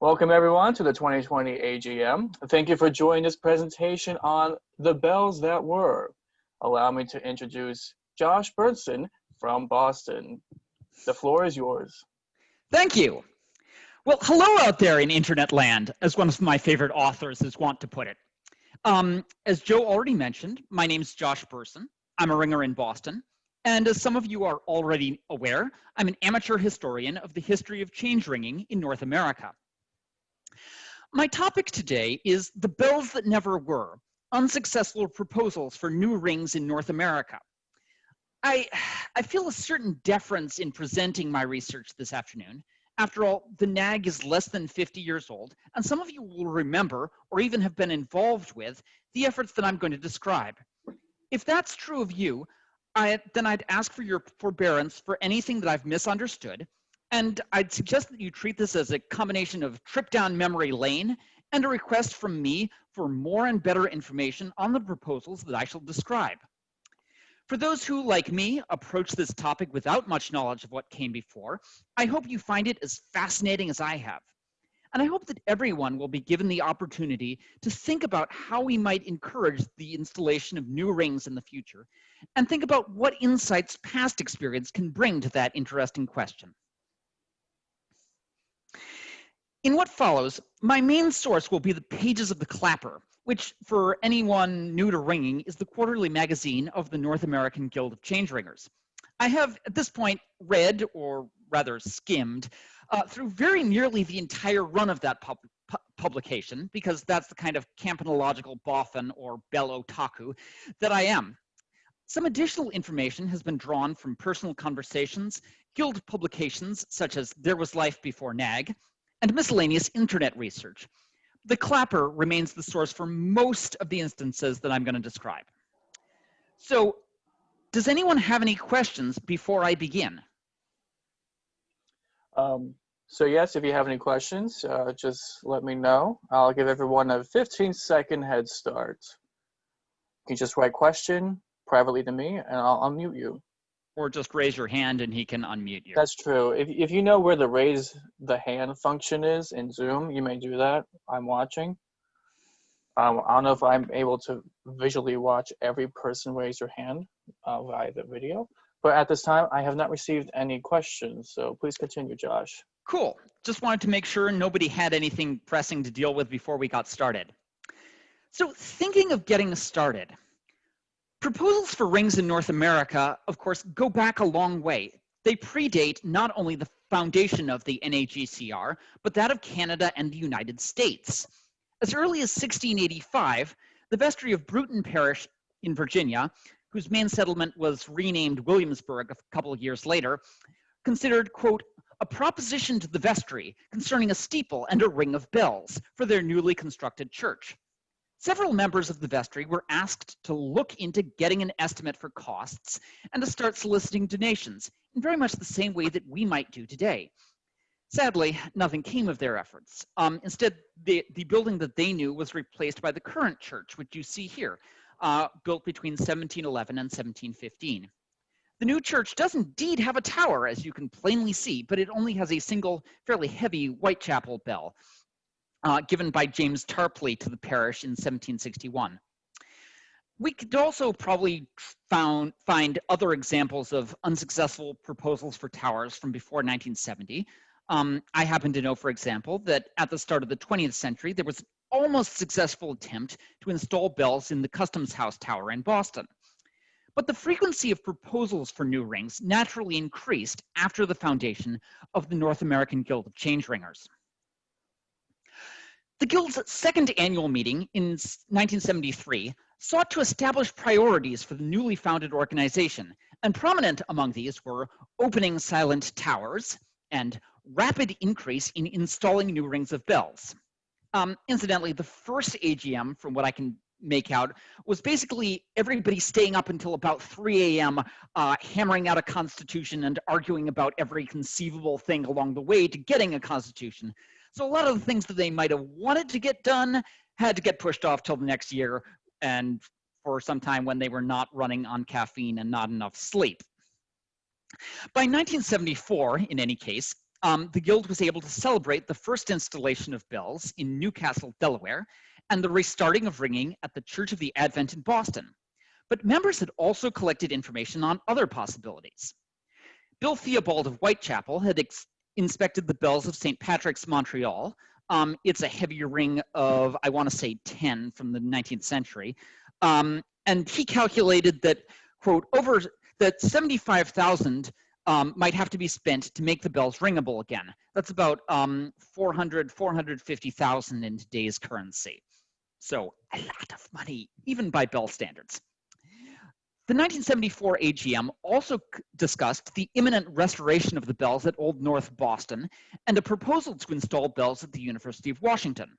Welcome everyone to the 2020 AGM. Thank you for joining this presentation on the bells that were. Allow me to introduce Josh Burson from Boston. The floor is yours. Thank you. Well, hello out there in internet land, as one of my favorite authors is wont to put it. As Joe already mentioned, my name's Josh Burson. I'm a ringer in Boston. And as some of you are already aware, I'm an amateur historian of the history of change ringing in North America. My topic today is the bells that never were, unsuccessful proposals for new rings in North America. I feel a certain deference in presenting my research this afternoon. After all, the NAG is less than 50 years old, and some of you will remember or even have been involved with the efforts that I'm going to describe. If that's true of you, then I'd ask for your forbearance for anything that I've misunderstood, and I'd suggest that you treat this as a combination of trip down memory lane and a request from me for more and better information on the proposals that I shall describe. For those who, like me, approach this topic without much knowledge of what came before, I hope you find it as fascinating as I have. And I hope that everyone will be given the opportunity to think about how we might encourage the installation of new rings in the future, and think about what insights past experience can bring to that interesting question. In what follows, my main source will be the pages of the Clapper, which, for anyone new to ringing, is the quarterly magazine of the North American Guild of Change Ringers. I have, at this point, read, or rather skimmed, through very nearly the entire run of that publication, because that's the kind of campanological boffin or bell otaku that I am. Some additional information has been drawn from personal conversations, Guild publications such as There Was Life Before NAG, and miscellaneous internet research. The Clapper remains the source for most of the instances that I'm going to describe. So, does anyone have any questions before I begin? So yes, if you have any questions, just let me know. I'll give everyone a 15-second head start. You can just write question privately to me, and I'll unmute you. Or just raise your hand and he can unmute you. That's true. If you know where the raise the hand function is in Zoom, you may do that. I'm watching. I don't know if I'm able to visually watch every person raise their hand via the video, but at this time, I have not received any questions, so please continue, Josh. Cool. Just wanted to make sure nobody had anything pressing to deal with before we got started. So thinking of getting started, proposals for rings in North America, of course, go back a long way. They predate not only the foundation of the NAGCR, but that of Canada and the United States. As early as 1685, the vestry of Bruton Parish in Virginia, whose main settlement was renamed Williamsburg a couple of years later, considered, quote, a proposition to the vestry concerning a steeple and a ring of bells for their newly constructed church. Several members of the vestry were asked to look into getting an estimate for costs and to start soliciting donations in very much the same way that we might do today. Sadly, nothing came of their efforts. Instead, the building that they knew was replaced by the current church, which you see here, built between 1711 and 1715. The new church does indeed have a tower, as you can plainly see, but it only has a single, fairly heavy Whitechapel bell, given by James Tarpley to the parish in 1761. We could also probably find other examples of unsuccessful proposals for towers from before 1970. I happen to know, for example, that at the start of the 20th century, there was an almost successful attempt to install bells in the Customs House Tower in Boston. But the frequency of proposals for new rings naturally increased after the foundation of the North American Guild of Change Ringers. The Guild's second annual meeting in 1973 sought to establish priorities for the newly founded organization, and prominent among these were opening silent towers and rapid increase in installing new rings of bells. Incidentally, the first AGM, from what I can make out, was basically everybody staying up until about 3 a.m. Hammering out a constitution and arguing about every conceivable thing along the way to getting a constitution. So a lot of the things that they might have wanted to get done had to get pushed off till the next year, and for some time when they were not running on caffeine and not enough sleep. By 1974, in any case, the Guild was able to celebrate the first installation of bells in Newcastle, Delaware, and the restarting of ringing at the Church of the Advent in Boston. But members had also collected information on other possibilities. Bill Theobald of Whitechapel had inspected the bells of St. Patrick's, Montreal. It's a heavier ring of, I want to say 10 from the 19th century. And he calculated that, quote, that 75,000 might have to be spent to make the bells ringable again. That's about 450,000 in today's currency. So a lot of money, even by bell standards. The 1974 AGM also discussed the imminent restoration of the bells at Old North Boston and a proposal to install bells at the University of Washington.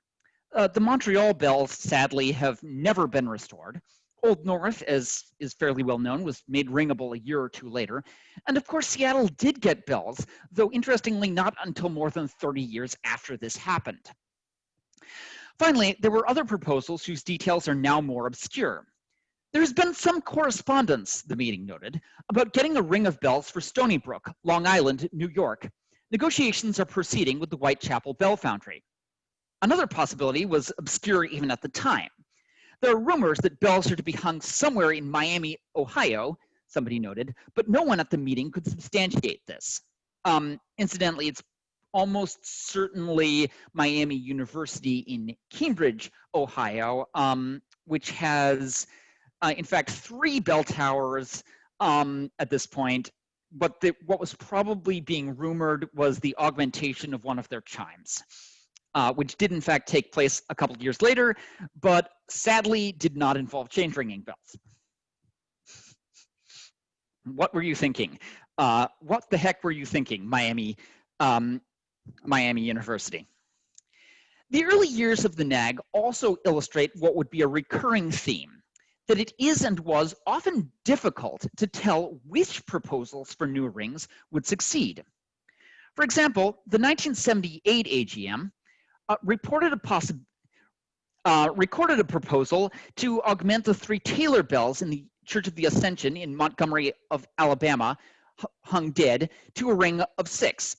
The Montreal bells, sadly, have never been restored. Old North, as is fairly well known, was made ringable a year or two later. And of course, Seattle did get bells, though interestingly not until more than 30 years after this happened. Finally, there were other proposals whose details are now more obscure. There's been some correspondence, the meeting noted, about getting a ring of bells for Stony Brook, Long Island, New York. Negotiations are proceeding with the Whitechapel Bell Foundry. Another possibility was obscure even at the time. There are rumors that bells are to be hung somewhere in Miami, Ohio, somebody noted, but no one at the meeting could substantiate this. Incidentally, it's almost certainly Miami University in Cambridge, Ohio, which has in fact, 3 bell towers at this point, but what was probably being rumored was the augmentation of one of their chimes, which did in fact take place a couple of years later, but sadly did not involve change ringing bells. What were you thinking? What the heck were you thinking, Miami University? The early years of the NAG also illustrate what would be a recurring theme, that it is and was often difficult to tell which proposals for new rings would succeed. For example, the 1978 AGM recorded a proposal to augment the 3 Taylor bells in the Church of the Ascension in Montgomery of Alabama, hung dead, to a ring of 6.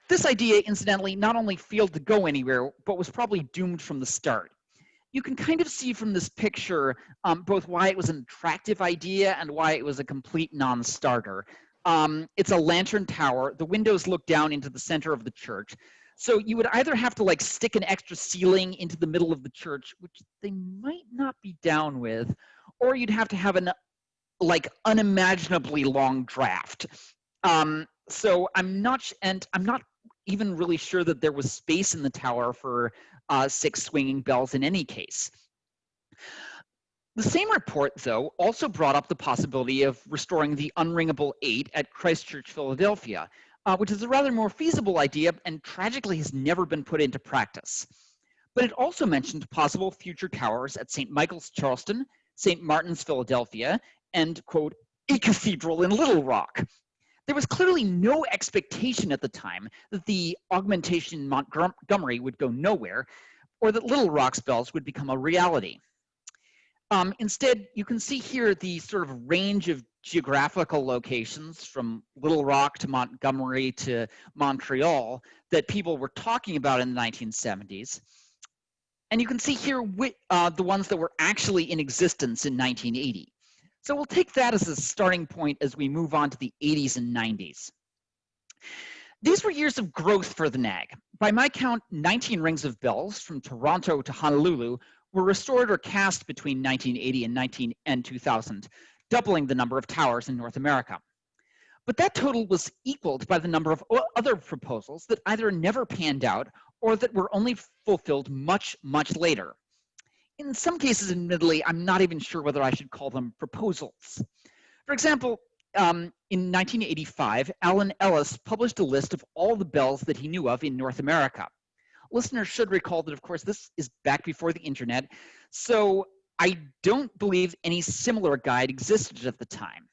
This idea, incidentally, not only failed to go anywhere, but was probably doomed from the start. You can kind of see from this picture both why it was an attractive idea and why it was a complete non-starter. It's a lantern tower. The windows look down into the center of the church. So you would either have to like stick an extra ceiling into the middle of the church, which they might not be down with, or you'd have to have an like unimaginably long draft. So I'm not even really sure that there was space in the tower for 6 swinging bells in any case. The same report, though, also brought up the possibility of restoring the unringable 8 at Christ Church, Philadelphia, which is a rather more feasible idea and tragically has never been put into practice. But it also mentioned possible future towers at St. Michael's, Charleston, St. Martin's, Philadelphia, and, quote, a cathedral in Little Rock. There was clearly no expectation at the time that the augmentation in Montgomery would go nowhere, or that Little Rock's bells would become a reality. Instead, you can see here the sort of range of geographical locations from Little Rock to Montgomery to Montreal that people were talking about in the 1970s. And you can see here the ones that were actually in existence in 1980. So we'll take that as a starting point as we move on to the 80s and 90s. These were years of growth for the NAG. By my count, 19 rings of bells from Toronto to Honolulu were restored or cast between 1980 and 2000, doubling the number of towers in North America. But that total was equaled by the number of other proposals that either never panned out or that were only fulfilled much, much later. In some cases, admittedly, I'm not even sure whether I should call them proposals. For example, in 1985, Alan Ellis published a list of all the bells that he knew of in North America. Listeners should recall that, of course, this is back before the internet, so I don't believe any similar guide existed at the time.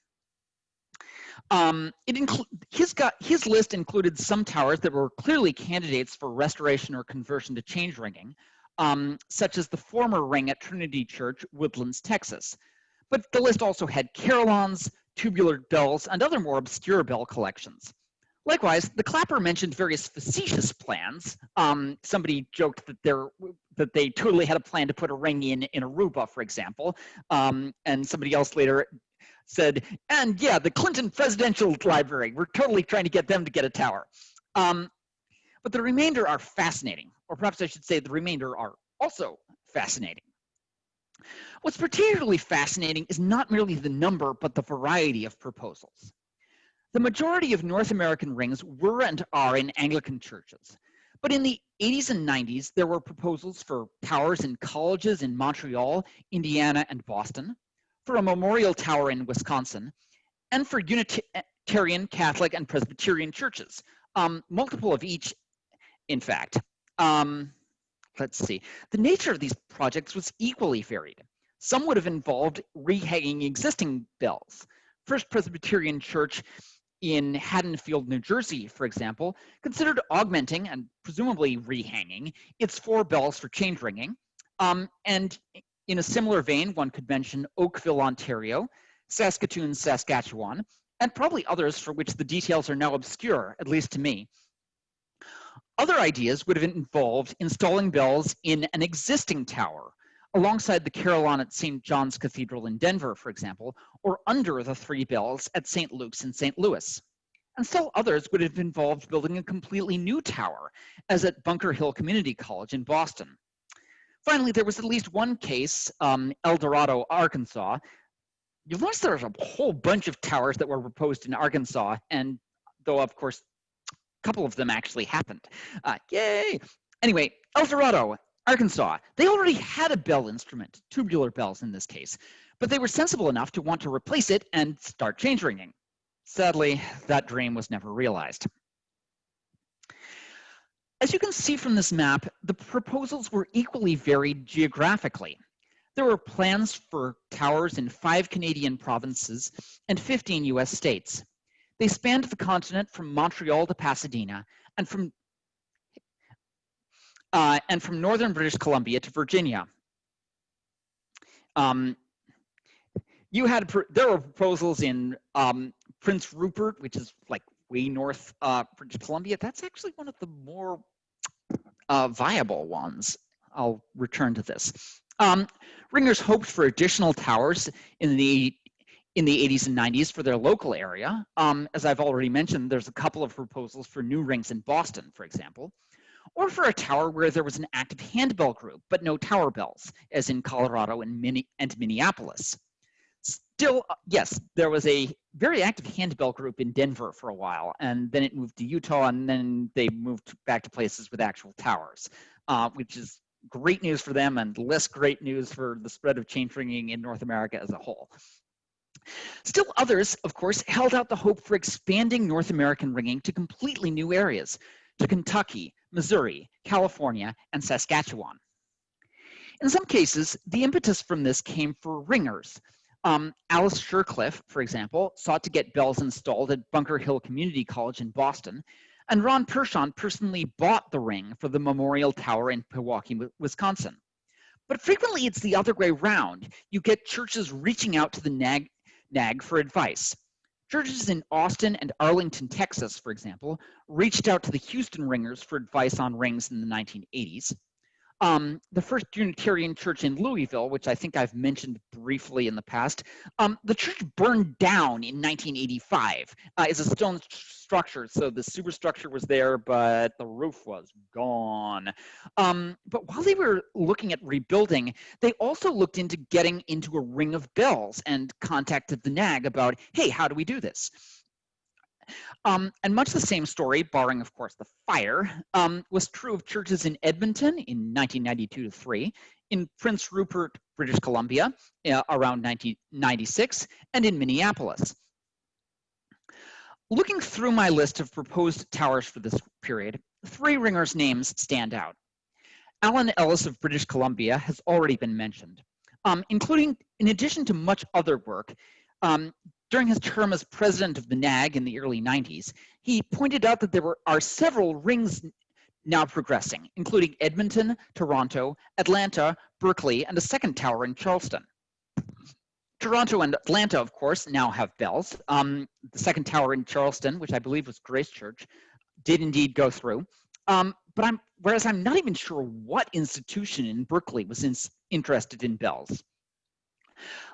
His list included some towers that were clearly candidates for restoration or conversion to change ringing, such as the former ring at Trinity Church, Woodlands, Texas. But the list also had carillons, tubular bells, and other more obscure bell collections. Likewise, the clapper mentioned various facetious plans. Somebody joked that they totally had a plan to put a ring in Aruba, for example, and somebody else later said, and yeah, the Clinton Presidential Library, we're totally trying to get them to get a tower. But the remainder are fascinating, or perhaps I should say the remainder are also fascinating. What's particularly fascinating is not merely the number, but the variety of proposals. The majority of North American rings were and are in Anglican churches. But in the 80s and 90s, there were proposals for towers in colleges in Montreal, Indiana, and Boston, for a memorial tower in Wisconsin, and for Unitarian, Catholic, and Presbyterian churches, multiple of each, in fact. Let's see. The nature of these projects was equally varied. Some would have involved rehanging existing bells. First Presbyterian Church in Haddonfield, New Jersey, for example, considered augmenting and presumably rehanging its 4 bells for change ringing. And in a similar vein, one could mention Oakville, Ontario, Saskatoon, Saskatchewan, and probably others for which the details are now obscure, at least to me. Other ideas would have involved installing bells in an existing tower, alongside the carillon at St. John's Cathedral in Denver, for example, or under the 3 bells at St. Luke's in St. Louis. And still others would have involved building a completely new tower, as at Bunker Hill Community College in Boston. Finally, there was at least one case, El Dorado, Arkansas. You'll notice there's a whole bunch of towers that were proposed in Arkansas, and though, of course, a couple of them actually happened. Yay! Anyway, El Dorado, Arkansas, they already had a bell instrument, tubular bells in this case, but they were sensible enough to want to replace it and start change ringing. Sadly, that dream was never realized. As you can see from this map, the proposals were equally varied geographically. There were plans for towers in 5 Canadian provinces and 15 US states. They spanned the continent from Montreal to Pasadena and from northern British Columbia to Virginia. There were proposals in Prince Rupert, which is like way north British Columbia. That's actually one of the more viable ones. I'll return to this. Ringers hoped for additional towers in the 80s and 90s for their local area. As I've already mentioned, there's a couple of proposals for new rings in Boston, for example, or for a tower where there was an active handbell group, but no tower bells, as in Colorado and Minneapolis. Still, yes, there was a very active handbell group in Denver for a while, and then it moved to Utah, and then they moved back to places with actual towers, which is great news for them and less great news for the spread of change ringing in North America as a whole. Still others, of course, held out the hope for expanding North American ringing to completely new areas, to Kentucky, Missouri, California, and Saskatchewan. In some cases, the impetus from this came for ringers. Alice Shercliffe, for example, sought to get bells installed at Bunker Hill Community College in Boston, and Ron Pershon personally bought the ring for the Memorial Tower in Pewaukee, Wisconsin. But frequently it's the other way around. You get churches reaching out to the NAG for advice. Churches in Austin and Arlington, Texas, for example, reached out to the Houston ringers for advice on rings in the 1980s. The first Unitarian church in Louisville, which I think I've mentioned briefly in the past, the church burned down in 1985. It's a stone structure, so the superstructure was there, but the roof was gone. But while they were looking at rebuilding, they also looked into getting into a ring of bells and contacted the NAG about, hey, how do we do this? And much the same story, barring, of course, the fire, was true of churches in Edmonton in 1992-3, in Prince Rupert, British Columbia, around 1996, and in Minneapolis. Looking through my list of proposed towers for this period, 3 ringers' names stand out. Alan Ellis of British Columbia has already been mentioned, including, in addition to much other work, during his term as president of the NAG in the early 90s, he pointed out that there are several rings now progressing, including Edmonton, Toronto, Atlanta, Berkeley, and a second tower in Charleston. Toronto and Atlanta, of course, now have bells. The second tower in Charleston, which I believe was Grace Church, did indeed go through. Whereas I'm not even sure what institution in Berkeley was interested in bells.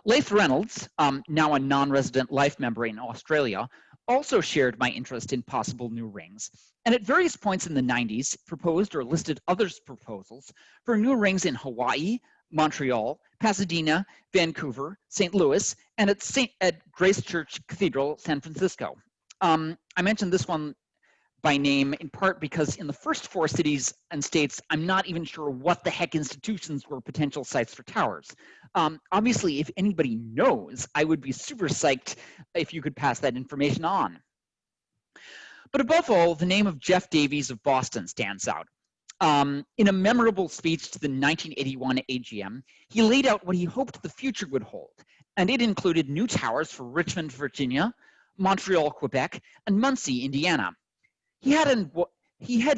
Leith Reynolds, now a non-resident life member in Australia, also shared my interest in possible new rings, and at various points in the 90s proposed or listed others' proposals for new rings in Hawaii, Montreal, Pasadena, Vancouver, St. Louis, and at Grace Church Cathedral, San Francisco. I mentioned this one by name in part because in the first 4 cities and states, I'm not even sure what the heck institutions were potential sites for towers. Obviously, if anybody knows, I would be super psyched if you could pass that information on. But above all, the name of Jeff Davies of Boston stands out. In a memorable speech to the 1981 AGM, he laid out what he hoped the future would hold, and it included new towers for Richmond, Virginia, Montreal, Quebec, and Muncie, Indiana. He had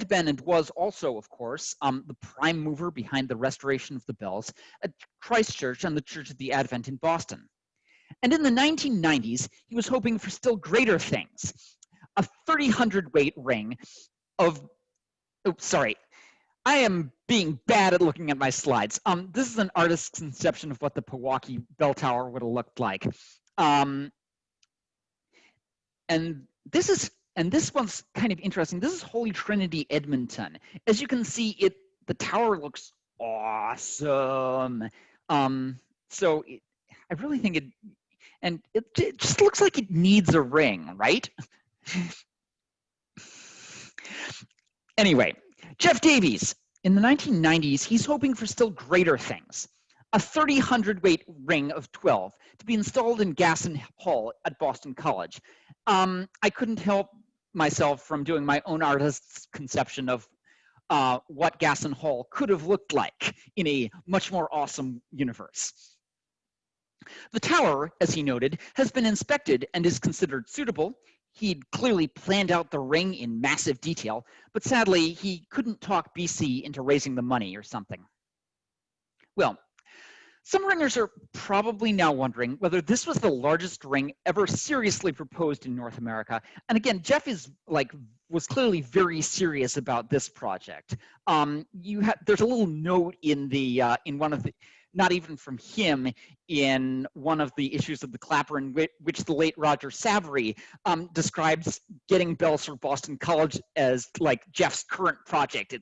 been and was also, of course, the prime mover behind the restoration of the bells at Christ Church and the Church of the Advent in Boston. And in the 1990s, he was hoping for still greater things. A 300 weight ring of, I am being bad at looking at my slides. This is an artist's conception of what the Pewaukee Bell Tower would have looked like. And this one's kind of interesting. This is Holy Trinity, Edmonton. As you can see, the tower looks awesome. I really think it just looks like it needs a ring, right? Anyway, Jeff Davies, in the 1990s, he's hoping for still greater things. A 300 weight ring of 12 to be installed in Gasson Hall at Boston College. I couldn't help myself from doing my own artist's conception of what Gasson Hall could have looked like in a much more awesome universe. The tower, as he noted, has been inspected and is considered suitable. He'd clearly planned out the ring in massive detail, but sadly, he couldn't talk BC into raising the money or something. Well, some ringers are probably now wondering whether this was the largest ring ever seriously proposed in North America. And again, Jeff was clearly very serious about this project. There's a little note in one of the, not even from him, in one of the issues of the Clapper in which the late Roger Savary describes getting bells for Boston College as like Jeff's current project.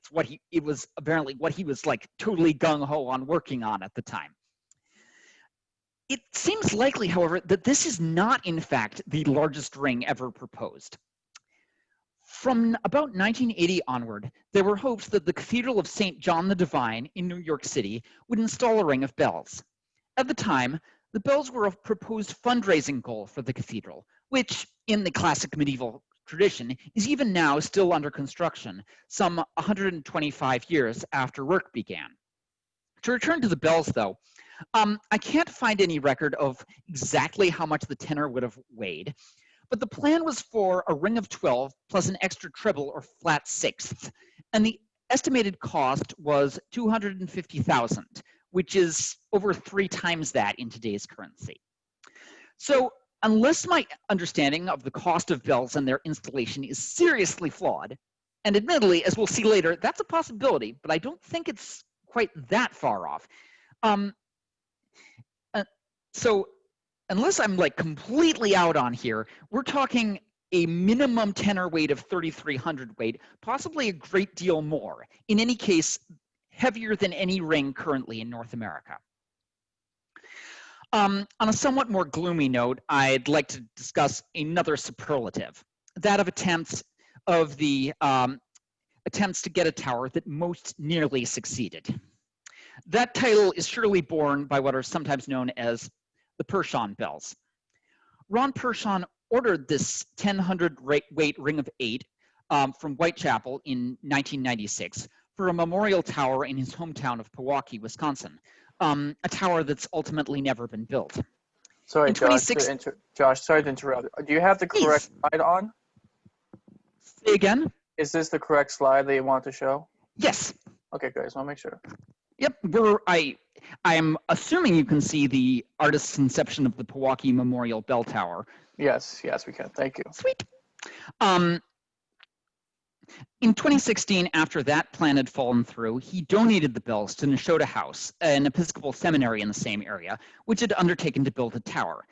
It was apparently what he was like totally gung-ho on working on at the time. It seems likely, however, that this is not, in fact, the largest ring ever proposed. From about 1980 onward, there were hopes that the Cathedral of St. John the Divine in New York City would install a ring of bells. At the time, the bells were a proposed fundraising goal for the cathedral, which, in the classic medieval tradition, is even now still under construction, some 125 years after work began. To return to the bells, though, I can't find any record of exactly how much the tenor would have weighed, but the plan was for a ring of 12 plus an extra treble or flat sixth, and the estimated cost was $250,000, which is over 3 times that in today's currency. So unless my understanding of the cost of bells and their installation is seriously flawed, and admittedly, as we'll see later, that's a possibility, but I don't think it's quite that far off. So unless I'm like completely out on here, we're talking a minimum tenor weight of 3,300 weight, possibly a great deal more. In any case, heavier than any ring currently in North America. On a somewhat more gloomy note, I'd like to discuss another superlative, that of attempts to get a tower that most nearly succeeded. That title is surely borne by what are sometimes known as the Pershon bells. Ron Pershon ordered this 1,000 weight ring of 8 from Whitechapel in 1996 for a memorial tower in his hometown of Pewaukee, Wisconsin, a tower that's ultimately never been built. Sorry, Josh, sorry to interrupt. Do you have the correct slide on? Say again? Is this the correct slide that you want to show? Yes. Okay, guys, I'll make sure. Yep, I'm assuming you can see the artist's conception of the Pewaukee Memorial Bell Tower. Yes, yes, we can. Thank you. Sweet. Um, in 2016, after that plan had fallen through, he donated the bells to Nashotah House, an Episcopal seminary in the same area, which had undertaken to build a tower.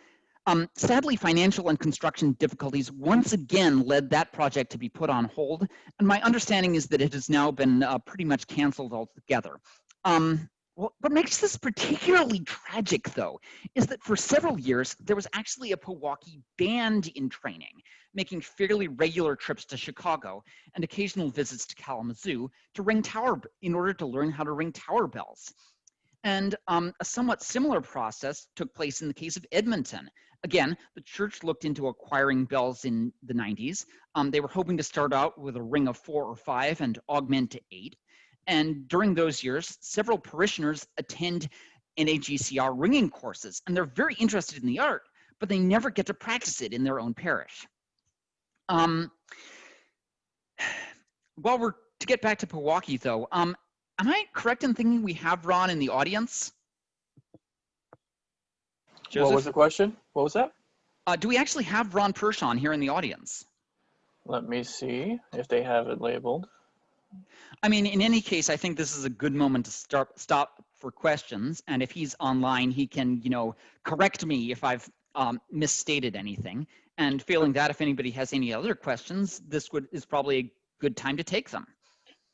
Sadly, financial and construction difficulties once again led that project to be put on hold, and my understanding is that it has now been pretty much canceled altogether. What makes this particularly tragic, though, is that for several years, there was actually a Pewaukee band in training, making fairly regular trips to Chicago and occasional visits to Kalamazoo in order to learn how to ring tower bells. And a somewhat similar process took place in the case of Edmonton. Again, the church looked into acquiring bells in the 90s. They were hoping to start out with a ring of 4 or 5 and augment to 8. And during those years, several parishioners attend NAGCR ringing courses, and they're very interested in the art, but they never get to practice it in their own parish. To get back to Pewaukee, though, am I correct in thinking we have Ron in the audience? Joseph? What was the question? What was that? Do we actually have Ron Pershon here in the audience? Let me see if they have it labeled. I mean, in any case, I think this is a good moment to stop for questions. And if he's online, he can, correct me if I've misstated anything. And failing that, if anybody has any other questions, this is probably a good time to take them.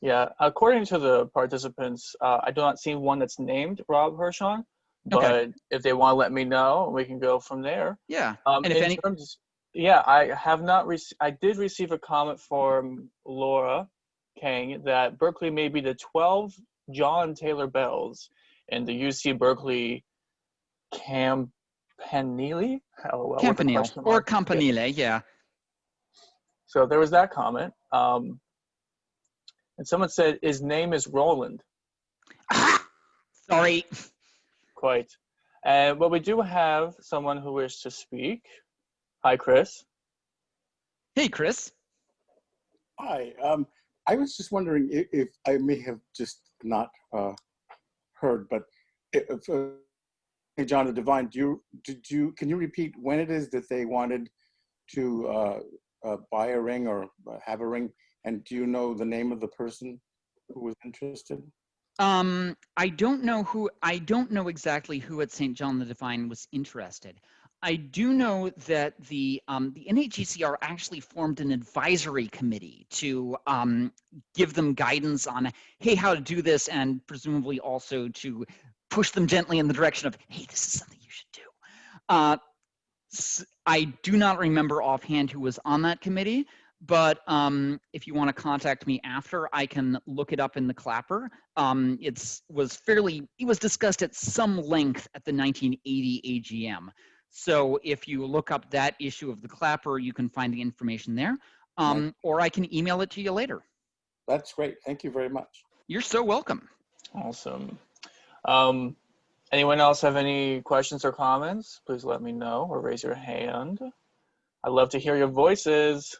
Yeah, according to the participants, I do not see one that's named Rob Hershon, but Okay. if they want to let me know, we can go from there. Yeah. And if I did receive a comment from Laura Kang that Berkeley may be the 12 John Taylor bells in the UC Berkeley Campanile? Campanile or Campanile, yeah. So there was that comment. And someone said his name is Roland. Sorry. Quite. But we do have someone who wishes to speak. Hi, Chris. Hey, Chris. Hi. I was just wondering if I may have just not heard, but if John the Divine, can you repeat when it is that they wanted to buy a ring or have a ring? And do you know the name of the person who was interested? I don't know exactly who at St. John the Divine was interested. I do know that the NAGCR actually formed an advisory committee to give them guidance on, hey, how to do this, and presumably also to push them gently in the direction of, hey, this is something you should do. I do not remember offhand who was on that committee, but if you want to contact me after, I can look it up in the Clapper. It was discussed at some length at the 1980 AGM. So if you look up that issue of the Clapper, you can find the information there, or I can email it to you later. That's great. Thank you very much. You're so welcome. Awesome. Anyone else have any questions or comments? Please let me know or raise your hand. I'd love to hear your voices.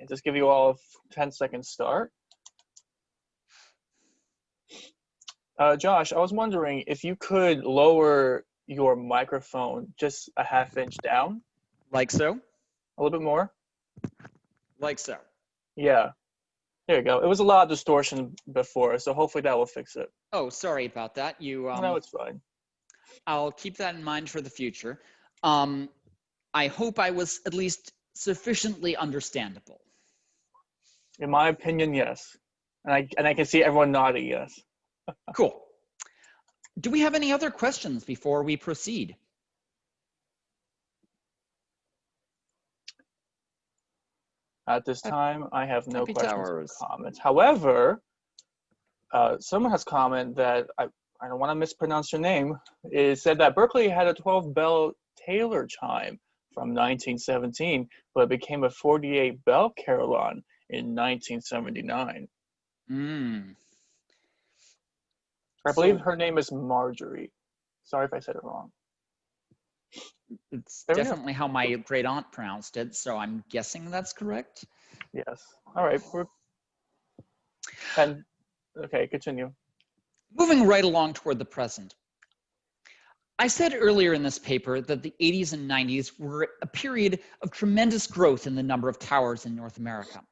Just give you all a 10-second start. Josh, I was wondering if you could lower your microphone just a half-inch down. Like so? A little bit more? Like so. Yeah. There you go. It was a lot of distortion before, so hopefully that will fix it. Oh, sorry about that. No, it's fine. I'll keep that in mind for the future. I hope I was at least sufficiently understandable. In my opinion, yes. And I can see everyone nodding yes. Cool. Do we have any other questions before we proceed? At this time, I have no Happy questions Towers. or comments. However, someone has commented that, I don't want to mispronounce your name, it said that Berkeley had a 12-bell Taylor chime from 1917, but it became a 48-bell carillon in 1979. I believe her name is Marjorie. Sorry if I said it wrong. It's definitely how my great aunt pronounced it, so I'm guessing that's correct. Yes. All right. And okay, continue. Moving right along toward the present. I said earlier in this paper that the 80s and 90s were a period of tremendous growth in the number of towers in North America.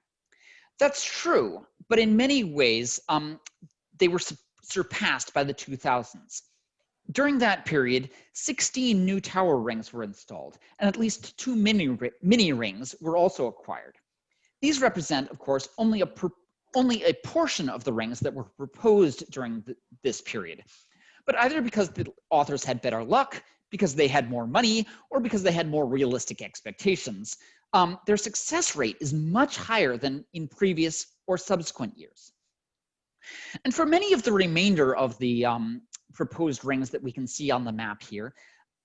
That's true, but in many ways, they were surpassed by the 2000s. During that period, 16 new tower rings were installed, and at least 2 mini rings were also acquired. These represent, of course, only a portion of the rings that were proposed during this period. But either because the authors had better luck, because they had more money, or because they had more realistic expectations, their success rate is much higher than in previous or subsequent years. And for many of the remainder of the proposed rings that we can see on the map here,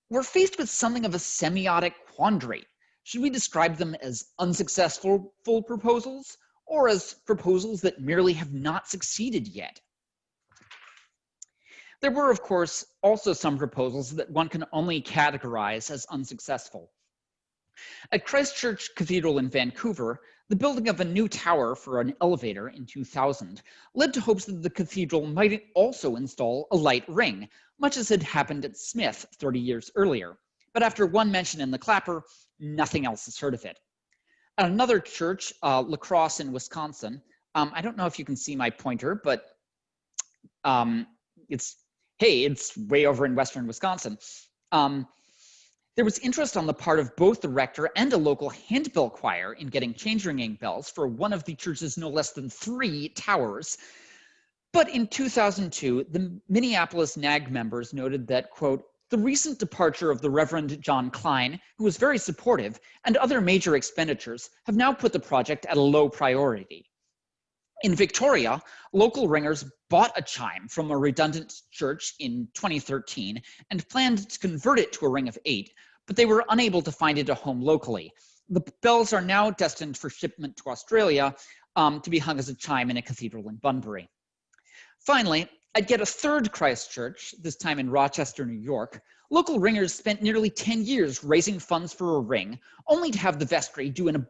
we're faced with something of a semiotic quandary. Should we describe them as unsuccessful proposals, or as proposals that merely have not succeeded yet? There were, of course, also some proposals that one can only categorize as unsuccessful. At Christ Church Cathedral in Vancouver, the building of a new tower for an elevator in 2000 led to hopes that the cathedral might also install a light ring, much as had happened at Smith 30 years earlier. But after one mention in the clapper, nothing else is heard of it. At another church, La Crosse in Wisconsin, I don't know if you can see my pointer, but it's way over in western Wisconsin. There was interest on the part of both the rector and a local handbell choir in getting change ringing bells for one of the church's no less than 3 towers. But in 2002, the Minneapolis NAG members noted that, quote, the recent departure of the Reverend John Klein, who was very supportive, and other major expenditures have now put the project at a low priority. In Victoria, local ringers bought a chime from a redundant church in 2013 and planned to convert it to a ring of 8, but they were unable to find it a home locally. The bells are now destined for shipment to Australia to be hung as a chime in a cathedral in Bunbury. Finally, at yet a third Christ Church, this time in Rochester, New York, local ringers spent nearly 10 years raising funds for a ring, only to have the vestry do an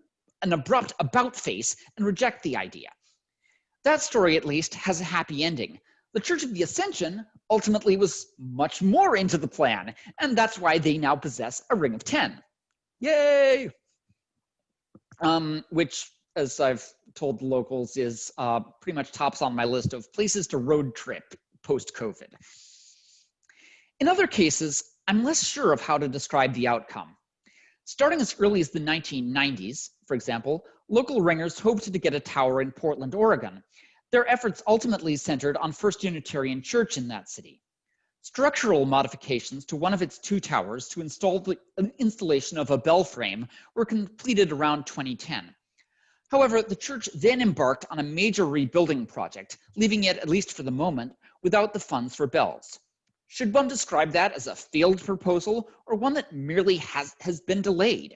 abrupt about-face and reject the idea. That story, at least, has a happy ending. The Church of the Ascension ultimately was much more into the plan, and that's why they now possess a ring of 10. Yay! Which, as I've told the locals, is pretty much tops on my list of places to road trip post-COVID. In other cases, I'm less sure of how to describe the outcome. Starting as early as the 1990s, for example, local ringers hoped to get a tower in Portland, Oregon. Their efforts ultimately centered on First Unitarian Church in that city. Structural modifications to one of its 2 towers to install the installation of a bell frame were completed around 2010. However, the church then embarked on a major rebuilding project, leaving it, at least for the moment, without the funds for bells. Should one describe that as a failed proposal or one that merely has been delayed?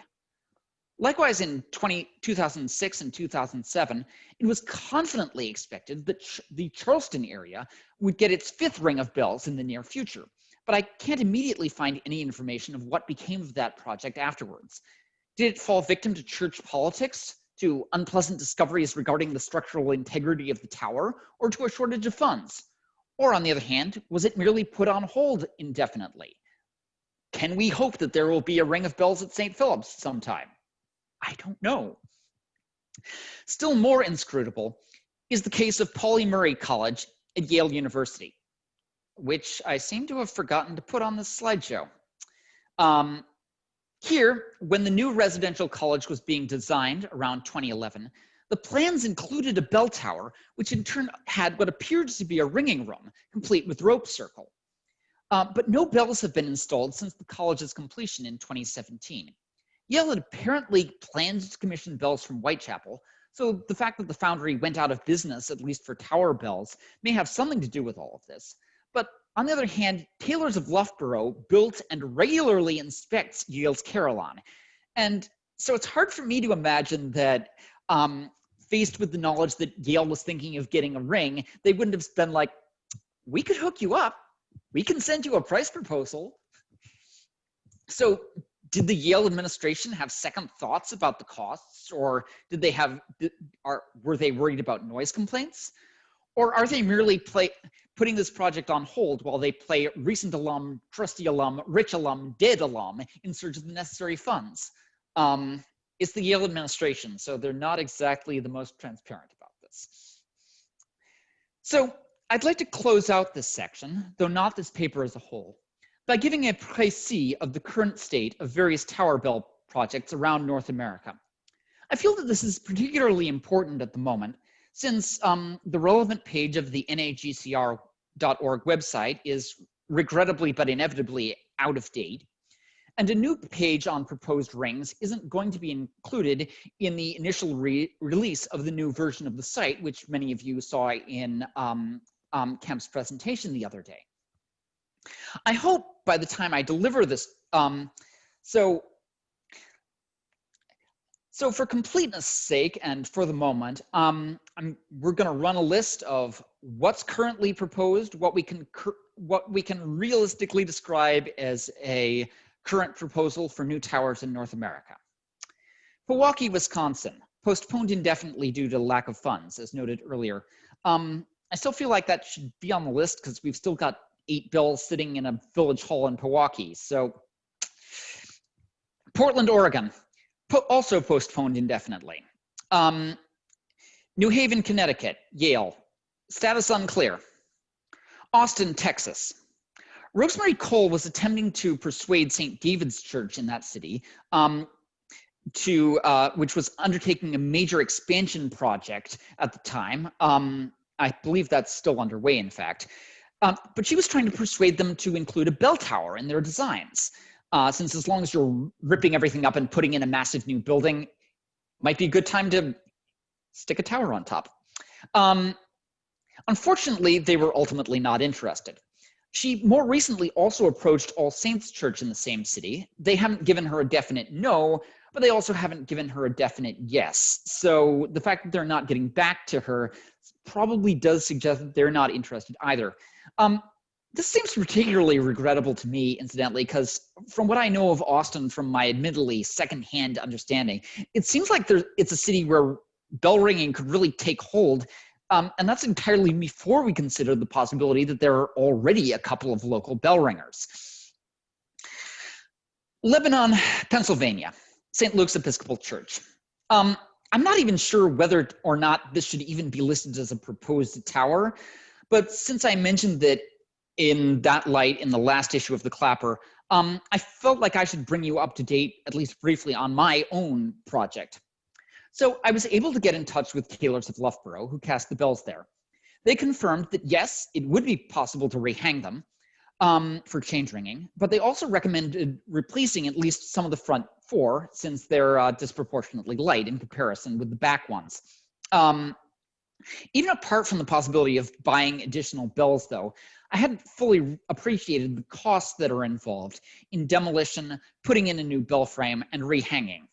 Likewise, in 2006 and 2007, it was confidently expected that the Charleston area would get its 5th ring of bells in the near future, but I can't immediately find any information of what became of that project afterwards. Did it fall victim to church politics, to unpleasant discoveries regarding the structural integrity of the tower, or to a shortage of funds? Or on the other hand, was it merely put on hold indefinitely? Can we hope that there will be a ring of bells at St. Philip's sometime? I don't know. Still more inscrutable is the case of Pauli Murray College at Yale University, which I seem to have forgotten to put on this slideshow. Here, when the new residential college was being designed around 2011, the plans included a bell tower, which in turn had what appeared to be a ringing room, complete with rope circle. But no bells have been installed since the college's completion in 2017. Yale had apparently planned to commission bells from Whitechapel, so the fact that the foundry went out of business, at least for tower bells, may have something to do with all of this. But on the other hand, Taylors of Loughborough built and regularly inspects Yale's Carillon. And so it's hard for me to imagine that faced with the knowledge that Yale was thinking of getting a ring, they wouldn't have been like, we could hook you up. We can send you a price proposal. So did the Yale administration have second thoughts about the costs, or did they were they worried about noise complaints? Or are they merely putting this project on hold while they play recent alum, trusty alum, rich alum, dead alum in search of the necessary funds? It's the Yale administration, so they're not exactly the most transparent about this. So I'd like to close out this section, though not this paper as a whole, by giving a précis of the current state of various tower bell projects around North America. I feel that this is particularly important at the moment, since the relevant page of the NAGCR.org website is regrettably but inevitably out of date, and a new page on proposed rings isn't going to be included in the initial release of the new version of the site, which many of you saw in Kemp's presentation the other day. I hope by the time I deliver this, so for completeness sake and for the moment, we're going to run a list of what's currently proposed, what we can realistically describe as a current proposal for new towers in North America. Milwaukee, Wisconsin, postponed indefinitely due to lack of funds, as noted earlier. I still feel like that should be on the list because we've still got 8 bills sitting in a village hall in Milwaukee. So Portland, Oregon, also postponed indefinitely. New Haven, Connecticut, Yale, status unclear. Austin, Texas. Rosemary Cole was attempting to persuade St. David's Church in that city which was undertaking a major expansion project at the time. I believe that's still underway, in fact. But she was trying to persuade them to include a bell tower in their designs, since as long as you're ripping everything up and putting in a massive new building, might be a good time to stick a tower on top. Unfortunately, they were ultimately not interested. She more recently also approached All Saints Church in the same city. They haven't given her a definite no, but they also haven't given her a definite yes. So the fact that they're not getting back to her probably does suggest that they're not interested either. This seems particularly regrettable to me, incidentally, because from what I know of Austin, from my admittedly secondhand understanding, it seems like it's a city where bell ringing could really take hold. And that's entirely before we consider the possibility that there are already a couple of local bell ringers. Lebanon, Pennsylvania, St. Luke's Episcopal Church. I'm not even sure whether or not this should even be listed as a proposed tower, but since I mentioned that in that light in the last issue of the Clapper, I felt like I should bring you up to date, at least briefly, on my own project. So I was able to get in touch with tailors of Loughborough who cast the bells there. They confirmed that yes, it would be possible to rehang them for change ringing, but they also recommended replacing at least some of the front 4 since they're disproportionately light in comparison with the back ones. Even apart from the possibility of buying additional bells though, I hadn't fully appreciated the costs that are involved in demolition, putting in a new bell frame, and rehanging.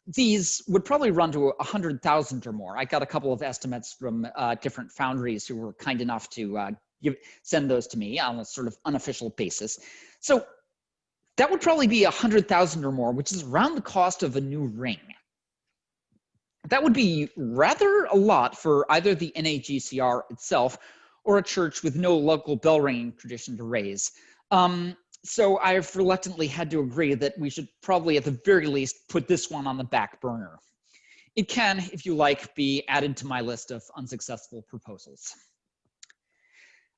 These would probably run to 100,000 or more. I got a couple of estimates from different foundries who were kind enough to send those to me on a sort of unofficial basis. So that would probably be 100,000 or more, which is around the cost of a new ring. That would be rather a lot for either the NAGCR itself or a church with no local bell ringing tradition to raise. So I've reluctantly had to agree that we should probably at the very least put this one on the back burner. It can, if you like, be added to my list of unsuccessful proposals.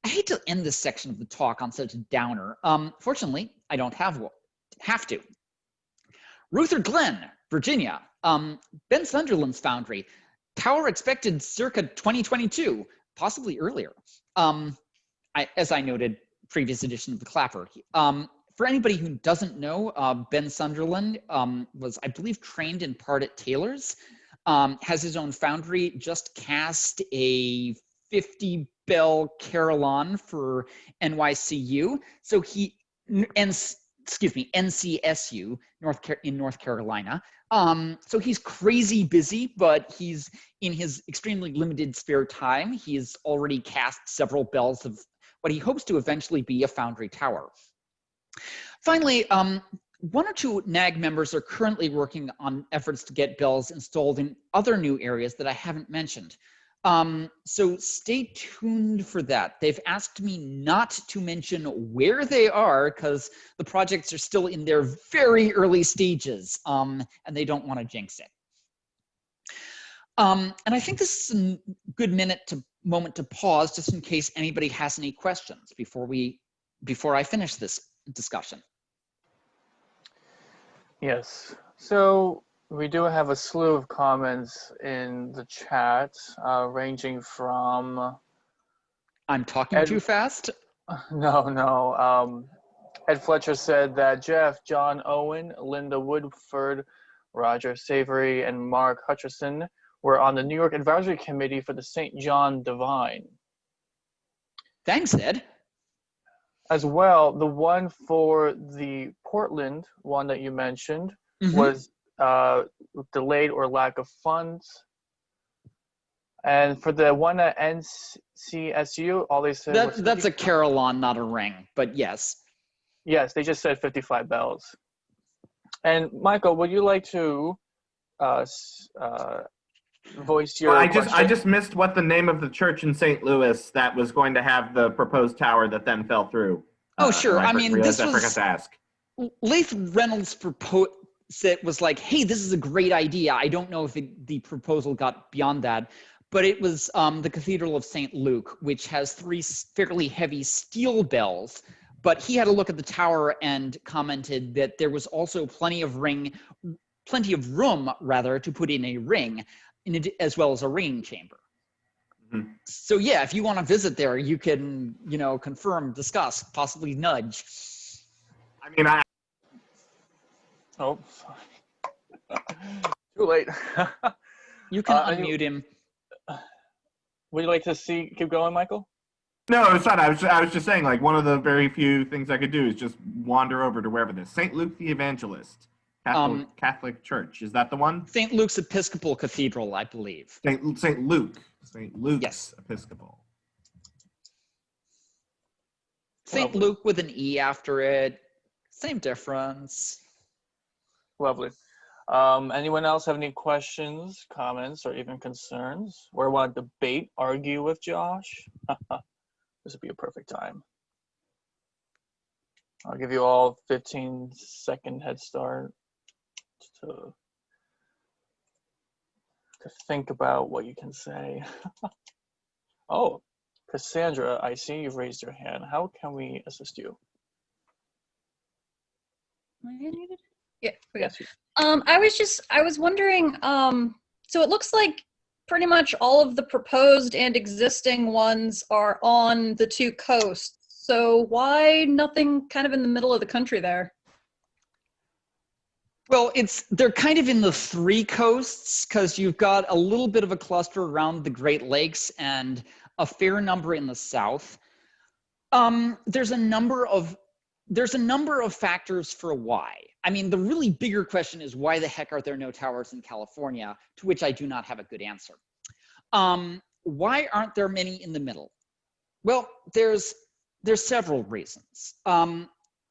I hate to end this section of the talk on such a downer. Fortunately, I don't have to. Ruther Glen, Virginia, Ben Sunderland's foundry, tower expected circa 2022, possibly earlier. As I noted, previous edition of the Clapper. For anybody who doesn't know, Ben Sunderland was, I believe, trained in part at Taylor's, has his own foundry, just cast a 50 bell carillon for NYCU. So NCSU, in North Carolina. So he's crazy busy, but he's in his extremely limited spare time. He's already cast several bells of what he hopes to eventually be a foundry tower. Finally, 1 or 2 NAG members are currently working on efforts to get bells installed in other new areas that I haven't mentioned. So stay tuned for that. They've asked me not to mention where they are because the projects are still in their very early stages, and they don't want to jinx it. And I think this is a good moment to pause just in case anybody has any questions before I finish this discussion. Yes. So we do have a slew of comments in the chat, ranging from... I'm talking too fast? No. Ed Fletcher said that Jeff, John Owen, Linda Woodford, Roger Savory, and Mark Hutcherson were on the New York Advisory Committee for the St. John Divine. Thanks, Ed. As well, the one for the Portland one that you mentioned was delayed or lack of funds. And for the one at NCSU, all they said was... That's a carillon, not a ring, but yes. Yes, they just said 55 bells. And Michael, would you like to voice your question? I just missed what the name of the church in St. Louis that was going to have the proposed tower that then fell through. Oh, sure. I mean, I forgot to ask. Leif Reynolds was like, hey, this is a great idea. I don't know if the proposal got beyond that, but it was the Cathedral of St. Luke, which has 3 fairly heavy steel bells. But he had a look at the tower and commented that there was also plenty of room to put in a ring, as well as a ringing chamber. Mm-hmm. So yeah, if you want to visit there, you can, confirm, discuss, possibly nudge. I mean, Oh, too late. You can unmute him. Would you like to keep going, Michael? No, it's not. I was just saying, like, one of the very few things I could do is just wander over to wherever this St. Luke the Evangelist Catholic Church. Is that the one? St. Luke's Episcopal Cathedral, I believe. St. Luke's yes. Episcopal. St. Luke with an E after it. Same difference. Lovely. Anyone else have any questions, comments, or even concerns? Or want to debate, argue with Josh? This would be a perfect time. I'll give you all 15-second head start to think about what you can say. Oh, Cassandra, I see you've raised your hand. How can we assist you? Yeah, yes. I was wondering, so it looks like pretty much all of the proposed and existing ones are on the 2 coasts. So why nothing kind of in the middle of the country there? Well, they're kind of in the 3 coasts because you've got a little bit of a cluster around the Great Lakes and a fair number in the south. There's a number of factors for why. I mean, the really bigger question is why the heck are there no towers in California, to which I do not have a good answer. Why aren't there many in the middle? Well, there's several reasons.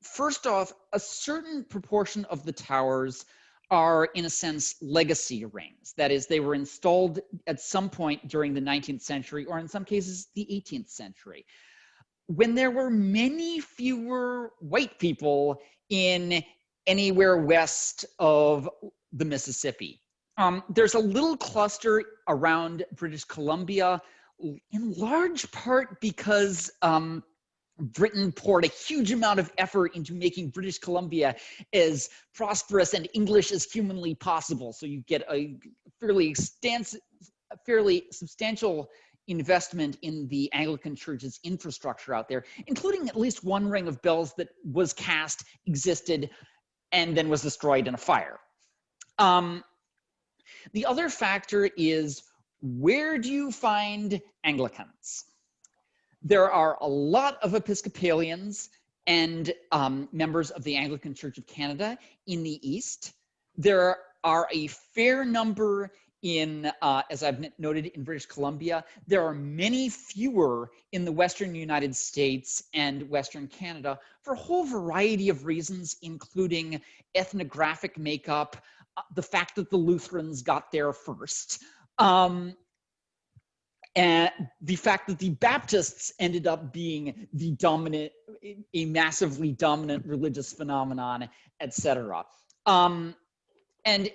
First off, a certain proportion of the towers are, in a sense, legacy rings. That is, they were installed at some point during the 19th century, or in some cases, the 18th century, when there were many fewer white people in anywhere west of the Mississippi. There's a little cluster around British Columbia, in large part because Britain poured a huge amount of effort into making British Columbia as prosperous and English as humanly possible. So you get a fairly substantial investment in the Anglican Church's infrastructure out there, including at least one ring of bells that was cast, existed, and then was destroyed in a fire. The other factor is, where do you find Anglicans? There are a lot of Episcopalians and members of the Anglican Church of Canada in the East. There are a fair number in, as I've noted, in British Columbia. There are many fewer in the Western United States and Western Canada for a whole variety of reasons, including ethnographic makeup, the fact that the Lutherans got there first, and the fact that the Baptists ended up being the dominant, a massively dominant religious phenomenon, etc. And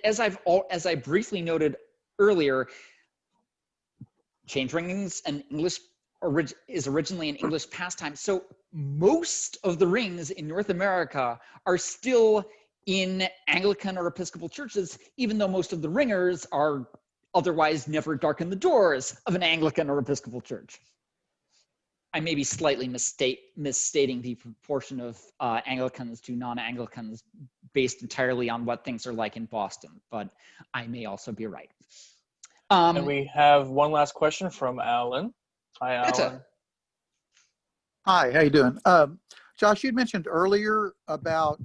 as I briefly noted earlier, change ringings and is originally an English pastime. So most of the rings in North America are still in Anglican or Episcopal churches, even though most of the ringers are otherwise never darken the doors of an Anglican or Episcopal church. I may be slightly misstating the proportion of Anglicans to non-Anglicans based entirely on what things are like in Boston, but I may also be right. And we have one last question from Alan. Hi, Alan. Hi, how you doing? Josh, you mentioned earlier about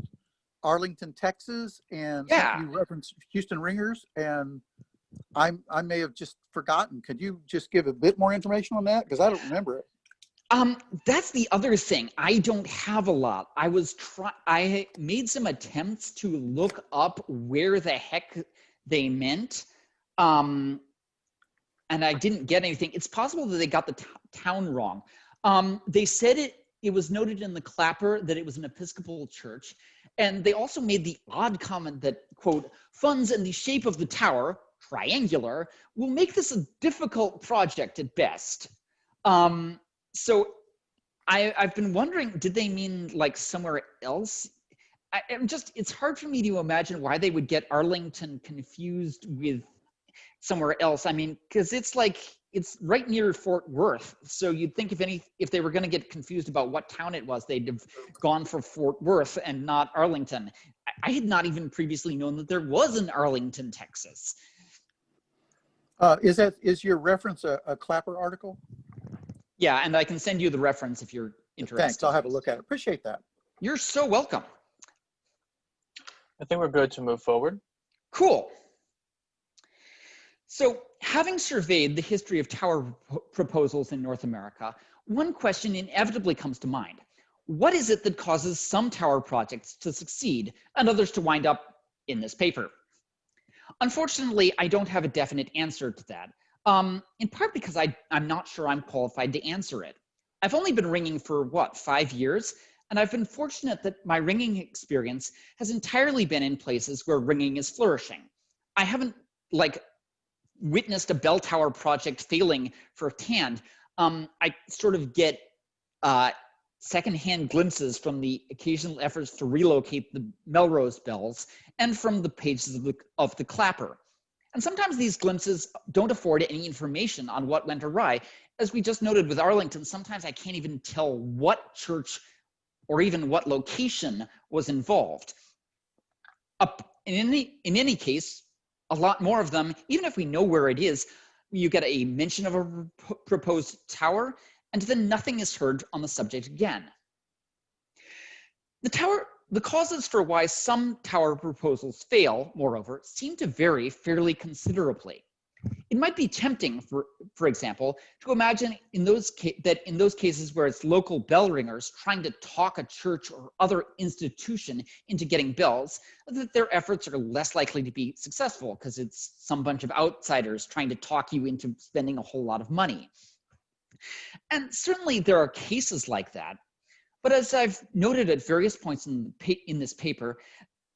Arlington, Texas, and you referenced Houston Ringers, and I may have just forgotten. Could you just give a bit more information on that? Because I don't remember it. That's the other thing. I don't have a lot. I made some attempts to look up where the heck they meant, and I didn't get anything. It's possible that they got the town wrong. They said it was noted in the Clapper that it was an Episcopal church, and they also made the odd comment that, quote, funds in the shape of the tower, triangular, will make this a difficult project at best. So I've been wondering, did they mean like somewhere else? It's hard for me to imagine why they would get Arlington confused with somewhere else. I mean, because it's right near Fort Worth. So you'd think if they were going to get confused about what town it was, they'd have gone for Fort Worth and not Arlington. I had not even previously known that there was an Arlington, Texas. Is your reference a Clapper article? Yeah, and I can send you the reference if you're interested. Thanks, I'll have a look at it. Appreciate that. You're so welcome. I think we're good to move forward. Cool. So having surveyed the history of tower proposals in North America, one question inevitably comes to mind. What is it that causes some tower projects to succeed and others to wind up in this paper? Unfortunately, I don't have a definite answer to that. In part because I'm not sure I'm qualified to answer it. I've only been ringing for, 5 years? And I've been fortunate that my ringing experience has entirely been in places where ringing is flourishing. I haven't, witnessed a bell tower project failing firsthand. I sort of get secondhand glimpses from the occasional efforts to relocate the Melrose bells and from the pages of the Clapper. And sometimes these glimpses don't afford any information on what went awry. As we just noted with Arlington, sometimes I can't even tell what church or even what location was involved. In any case, a lot more of them, even if we know where it is, you get a mention of a proposed tower, and then nothing is heard on the subject again. The causes for why some tower proposals fail, moreover, seem to vary fairly considerably. It might be tempting, for example, to imagine that in those cases where it's local bell ringers trying to talk a church or other institution into getting bells, that their efforts are less likely to be successful because it's some bunch of outsiders trying to talk you into spending a whole lot of money. And certainly there are cases like that. But as I've noted at various points in this paper,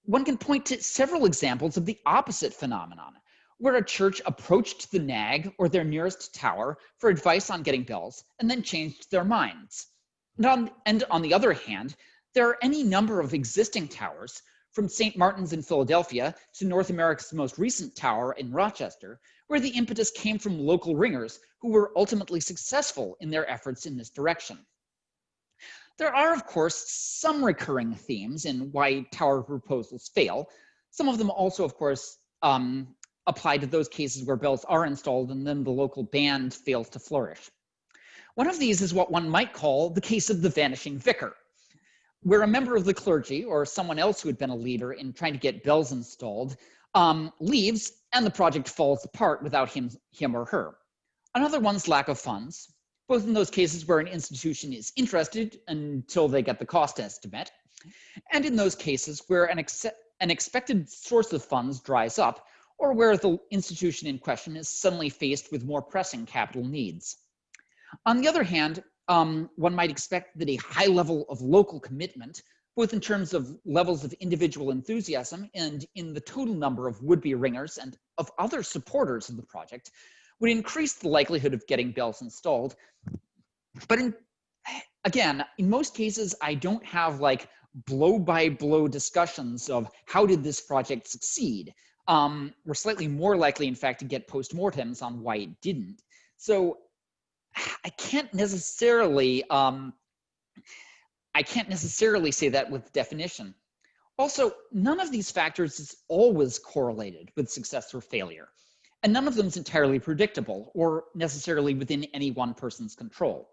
one can point to several examples of the opposite phenomenon, where a church approached the NAG or their nearest tower for advice on getting bells and then changed their minds. And on the other hand, there are any number of existing towers, from St. Martin's in Philadelphia to North America's most recent tower in Rochester, where the impetus came from local ringers who were ultimately successful in their efforts in this direction. There are, of course, some recurring themes in why tower proposals fail. Some of them also, of course, apply to those cases where bells are installed and then the local band fails to flourish. One of these is what one might call the case of the vanishing vicar, where a member of the clergy or someone else who had been a leader in trying to get bells installed leaves and the project falls apart without him or her. Another one's lack of funds, both in those cases where an institution is interested until they get the cost estimate, and in those cases where an expected source of funds dries up, or where the institution in question is suddenly faced with more pressing capital needs. On the other hand, one might expect that a high level of local commitment, both in terms of levels of individual enthusiasm and in the total number of would-be ringers and of other supporters of the project, would increase the likelihood of getting bells installed. But again, in most cases, I don't have like blow-by-blow discussions of how did this project succeed. We're slightly more likely, in fact, to get postmortems on why it didn't. So I can't necessarily say that with definition. Also, none of these factors is always correlated with success or failure, and none of them is entirely predictable or necessarily within any one person's control.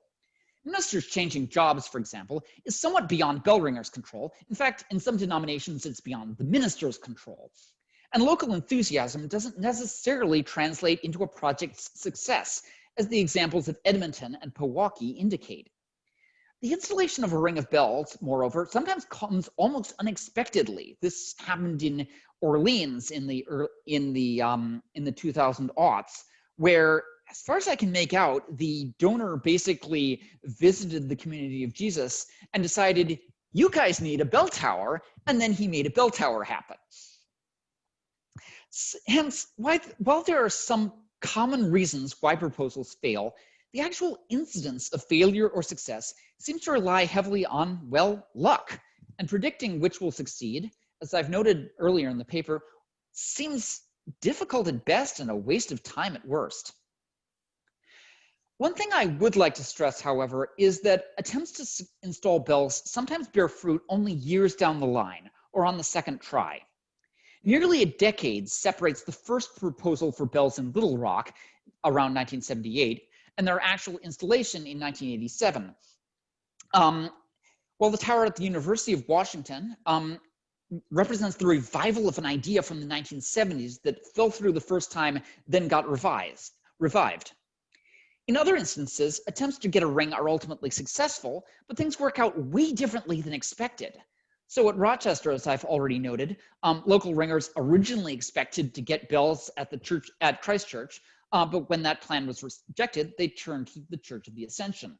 Ministers changing jobs, for example, is somewhat beyond bell ringers' control. In fact, in some denominations, it's beyond the minister's control. And local enthusiasm doesn't necessarily translate into a project's success, as the examples of Edmonton and Pewaukee indicate. The installation of a ring of bells, moreover, sometimes comes almost unexpectedly. This happened in Orleans in the 2000s, where, as far as I can make out, the donor basically visited the community of Jesus and decided, you guys need a bell tower, and then he made a bell tower happen. Hence, while there are some common reasons why proposals fail, the actual incidence of failure or success seems to rely heavily on, well, luck. And predicting which will succeed, as I've noted earlier in the paper, seems difficult at best and a waste of time at worst. One thing I would like to stress, however, is that attempts to install bells sometimes bear fruit only years down the line or on the second try. Nearly a decade separates the first proposal for bells in Little Rock around 1978 and their actual installation in 1987. While the tower at the University of Washington represents the revival of an idea from the 1970s that fell through the first time, then got revived. In other instances, attempts to get a ring are ultimately successful, but things work out way differently than expected. So at Rochester, as I've already noted, local ringers originally expected to get bells at the church at Christ Church, but when that plan was rejected, they turned to the Church of the Ascension.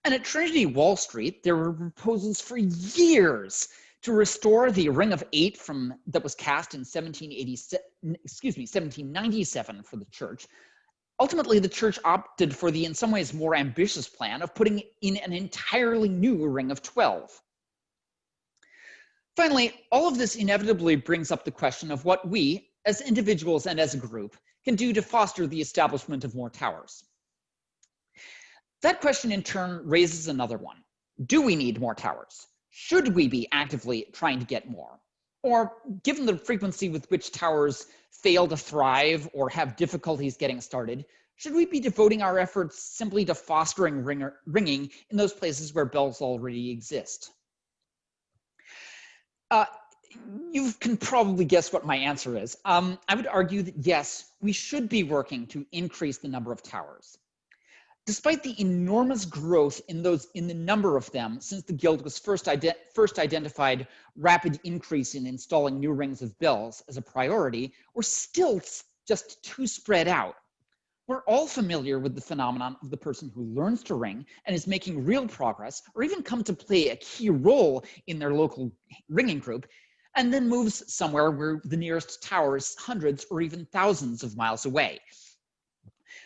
And at Trinity Wall Street, there were proposals for years to restore the Ring of Eight that was cast in 1797 for the church. Ultimately, the church opted for the, in some ways, more ambitious plan of putting in an entirely new Ring of 12. Finally, all of this inevitably brings up the question of what we, as individuals and as a group, can do to foster the establishment of more towers. That question, in turn, raises another one. Do we need more towers? Should we be actively trying to get more? Or, given the frequency with which towers fail to thrive or have difficulties getting started, should we be devoting our efforts simply to fostering ringing in those places where bells already exist? You can probably guess what my answer is. I would argue that yes, we should be working to increase the number of towers. Despite the enormous growth in the number of them since the Guild was first identified rapid increase in installing new rings of bells as a priority, we're still just too spread out. We're all familiar with the phenomenon of the person who learns to ring and is making real progress, or even come to play a key role in their local ringing group, and then moves somewhere where the nearest tower is hundreds or even thousands of miles away.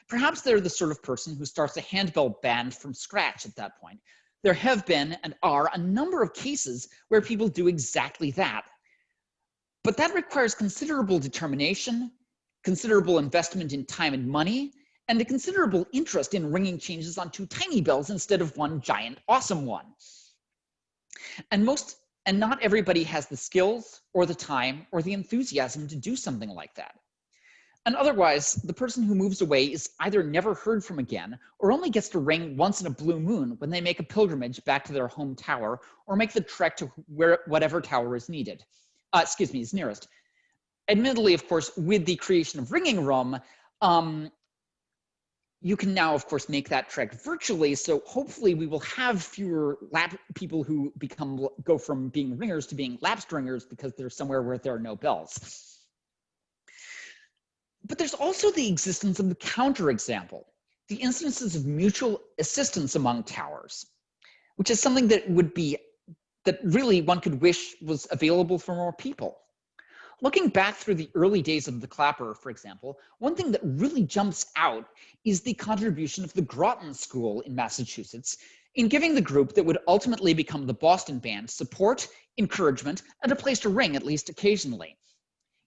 Perhaps they're the sort of person who starts a handbell band from scratch at that point. There have been and are a number of cases where people do exactly that. But that requires considerable determination, considerable investment in time and money, and a considerable interest in ringing changes on two tiny bells instead of one giant awesome one. And not everybody has the skills or the time or the enthusiasm to do something like that. And otherwise, the person who moves away is either never heard from again or only gets to ring once in a blue moon when they make a pilgrimage back to their home tower or make the trek to whatever tower is needed. Is nearest. Admittedly, of course, with the creation of Ringing Room, you can now, of course, make that trek virtually. So hopefully we will have fewer people who go from being ringers to being lapsed ringers because they're somewhere where there are no bells. But there's also the existence of the counterexample, the instances of mutual assistance among towers, which is something that that really one could wish was available for more people. Looking back through the early days of the Clapper, for example, one thing that really jumps out is the contribution of the Groton School in Massachusetts in giving the group that would ultimately become the Boston Band support, encouragement, and a place to ring at least occasionally.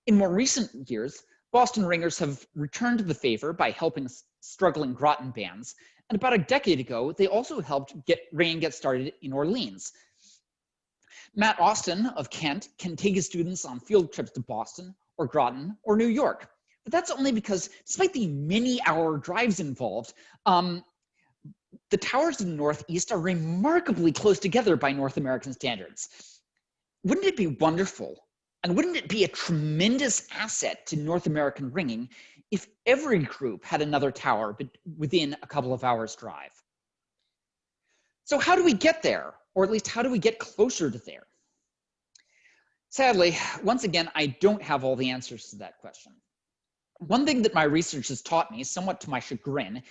In more recent years, Boston ringers have returned the favor by helping struggling Groton bands, and about a decade ago, they also helped ringing get started in Orleans. Matt Austin of Kent can take his students on field trips to Boston or Groton or New York, but that's only because despite the many-hour drives involved, the towers in the Northeast are remarkably close together by North American standards. Wouldn't it be wonderful, and wouldn't it be a tremendous asset to North American ringing if every group had another tower within a couple of hours' drive? So how do we get there? Or at least how do we get closer to there? Sadly, once again, I don't have all the answers to that question. One thing that my research has taught me, somewhat to my chagrin,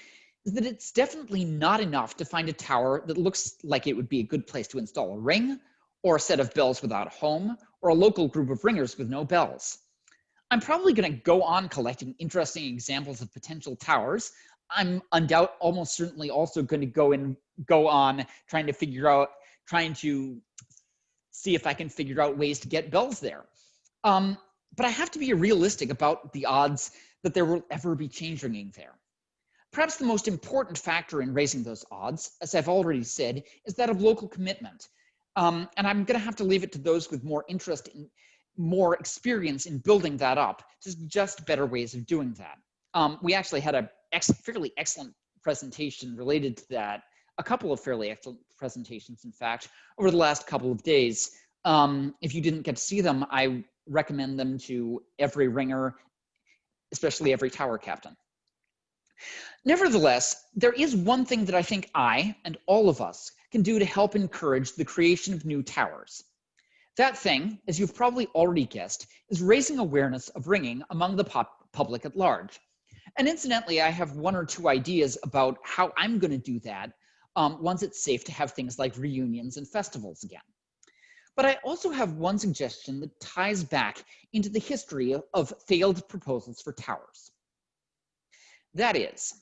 is that it's definitely not enough to find a tower that looks like it would be a good place to install a ring, or a set of bells without a home, or a local group of ringers with no bells. I'm probably going to go on collecting interesting examples of potential towers. I'm almost certainly also going to go on trying to see if I can figure out ways to get bells there. But I have to be realistic about the odds that there will ever be change ringing there. Perhaps the most important factor in raising those odds, as I've already said, is that of local commitment. And I'm going to have to leave it to those with more interest in, more experience in building that up to suggest better ways of doing that. We actually had a fairly excellent presentation related to that, a couple of fairly excellent presentations, in fact, over the last couple of days. If you didn't get to see them, I recommend them to every ringer, especially every tower captain. Nevertheless, there is one thing that I think I and all of us can do to help encourage the creation of new towers. That thing, as you've probably already guessed, is raising awareness of ringing among the public at large. And incidentally, I have one or two ideas about how I'm going to do that once it's safe to have things like reunions and festivals again. But I also have one suggestion that ties back into the history of failed proposals for towers. That is,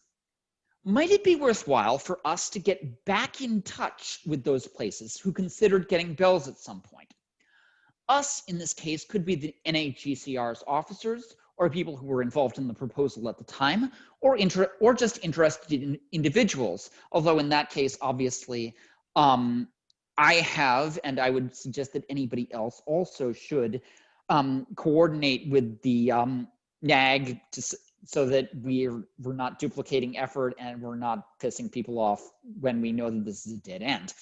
might it be worthwhile for us to get back in touch with those places who considered getting bells at some point? Us, in this case, could be the NAGCR's officers or people who were involved in the proposal at the time, or just interested individuals. Although in that case, obviously, I have, and I would suggest that anybody else also should coordinate with the NAG so that we're not duplicating effort and we're not pissing people off when we know that this is a dead end.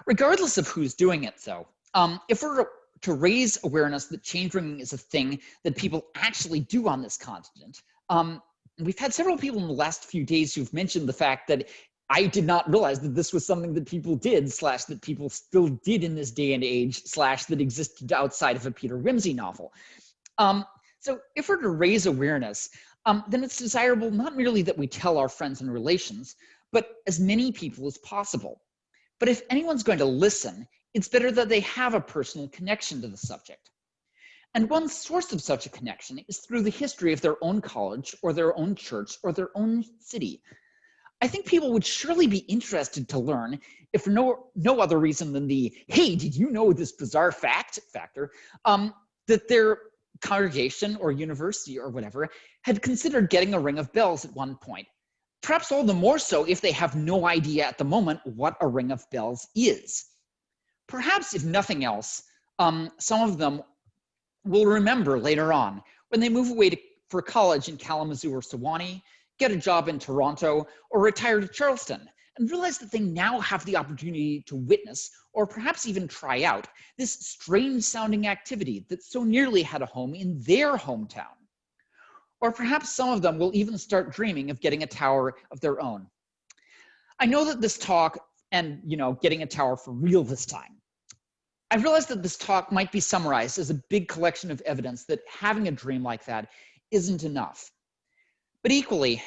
Regardless of who's doing it, though, if we're to raise awareness that change ringing is a thing that people actually do on this continent, we've had several people in the last few days who've mentioned the fact that I did not realize that this was something that people did, / that people still did in this day and age, / that existed outside of a Peter Wimsey novel. So if we're to raise awareness, then it's desirable not merely that we tell our friends and relations, but as many people as possible. But if anyone's going to listen, it's better that they have a personal connection to the subject. And one source of such a connection is through the history of their own college or their own church or their own city. I think people would surely be interested to learn, if for no other reason than the, hey, did you know this bizarre fact factor, that their congregation or university or whatever had considered getting a ring of bells at one point. Perhaps all the more so if they have no idea at the moment what a ring of bells is. Perhaps, if nothing else, some of them will remember later on when they move away for college in Kalamazoo or Sewanee, get a job in Toronto, or retire to Charleston, and realize that they now have the opportunity to witness, or perhaps even try out, this strange-sounding activity that so nearly had a home in their hometown. Or perhaps some of them will even start dreaming of getting a tower of their own. I know that this talk, and getting a tower for real this time, I realized that this talk might be summarized as a big collection of evidence that having a dream like that isn't enough. But equally,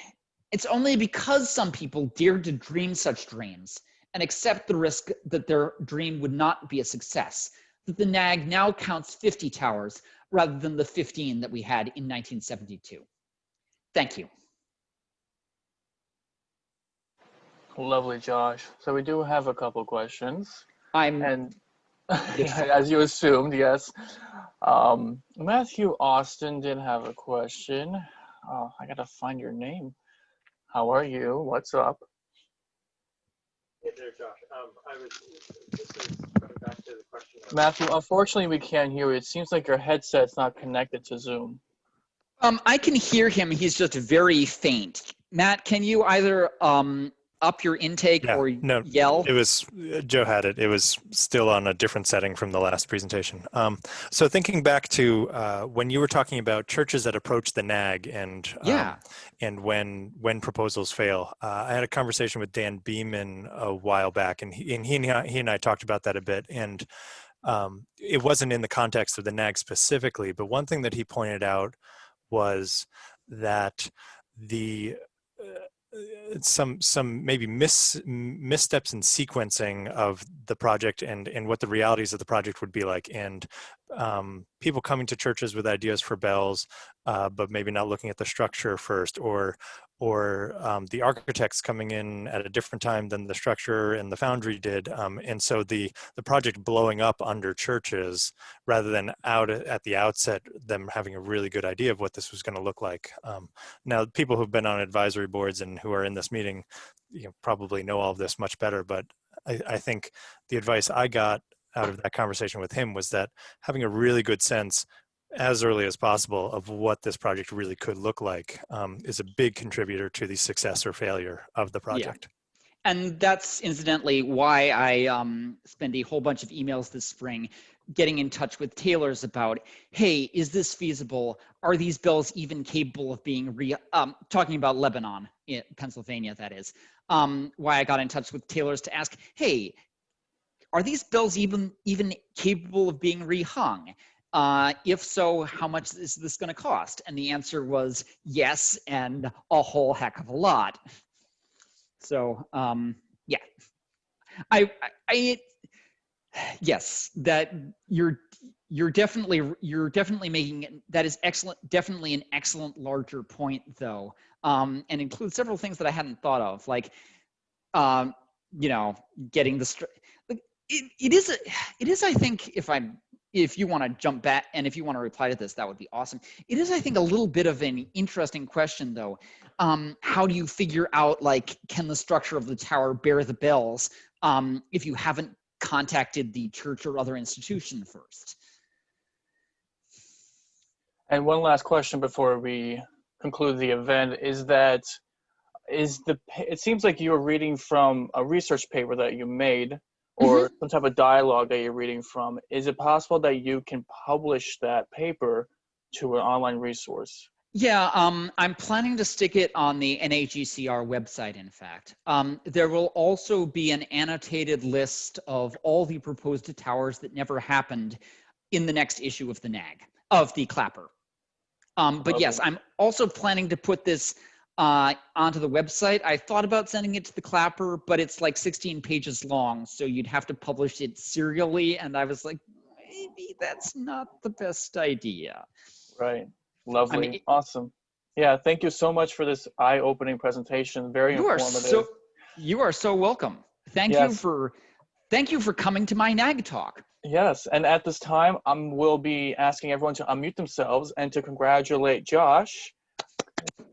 it's only because some people dared to dream such dreams and accept the risk that their dream would not be a success that the NAG now counts 50 towers rather than the 15 that we had in 1972. Thank you. Lovely, Josh. So we do have a couple questions. And as you assumed, yes. Matthew Austin did have a question. I gotta find your name. How are you? What's up? Hey there, Josh. This is coming back to the question. Matthew, unfortunately, we can't hear you. It seems like your headset's not connected to Zoom. I can hear him. He's just very faint. Matt, can you either up your intake or yell? It was, Joe had it. It was still on a different setting from the last presentation. So thinking back to when you were talking about churches that approach the NAG and when proposals fail, I had a conversation with Dan Beeman a while back, and he and I talked about that a bit. And it wasn't in the context of the NAG specifically, but one thing that he pointed out was that the some maybe missteps in sequencing of the project and what the realities of the project would be like, and people coming to churches with ideas for bells, but maybe not looking at the structure first, or the architects coming in at a different time than the structure and the foundry did, and so the project blowing up under churches rather than out at the outset them having a really good idea of what this was going to look like. Now, people who've been on advisory boards and who are in this meeting, probably know all of this much better, but I think the advice I got out of that conversation with him was that having a really good sense as early as possible of what this project really could look like is a big contributor to the success or failure of the project. Yeah. And that's incidentally why I spent a whole bunch of emails this spring getting in touch with tailors about, hey, is this feasible? Are these bells even capable of being talking about Lebanon, Pennsylvania, that is. Why I got in touch with tailors to ask, hey, are these bells even capable of being rehung? If so, how much is this going to cost? And the answer was yes, and a whole heck of a lot. So yeah, I yes, that you're definitely making, that is excellent, definitely an excellent larger point though, and includes several things that I hadn't thought of, like getting the it is I think, if you want to jump back and if you want to reply to this, that would be awesome. It is, I think, a little bit of an interesting question though. How do you figure out, like, can the structure of the tower bear the bells if you haven't contacted the church or other institution first? And one last question before we conclude the event is that it seems like you're reading from a research paper that you made, or some type of dialogue that you're reading from. Is it possible that you can publish that paper to an online resource? Yeah, I'm planning to stick it on the NAGCR website, in fact. There will also be an annotated list of all the proposed towers that never happened in the next issue of the NAG, of the Clapper. But yes, I'm also planning to put this onto the website. I thought about sending it to the Clapper, but it's like 16 pages long, so you'd have to publish it serially, and I was like, maybe that's not the best idea. Right. Lovely. Awesome. Yeah, thank you so much for this eye-opening presentation. Very informative. You are so welcome. Thank you for coming to my NAG talk. Yes, and at this time, we'll be asking everyone to unmute themselves and to congratulate Josh.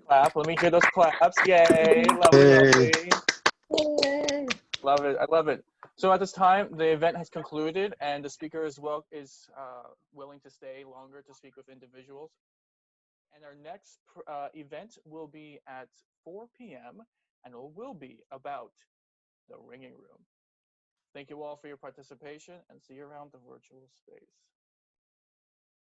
Clap. Let me hear those claps. Yay. Lovely. Yay. Love it. I love it. So at this time, the event has concluded, and the speaker is willing to stay longer to speak with individuals. And our next event will be at 4 p.m. and it will be about the ringing room. Thank you all for your participation, and see you around the virtual space.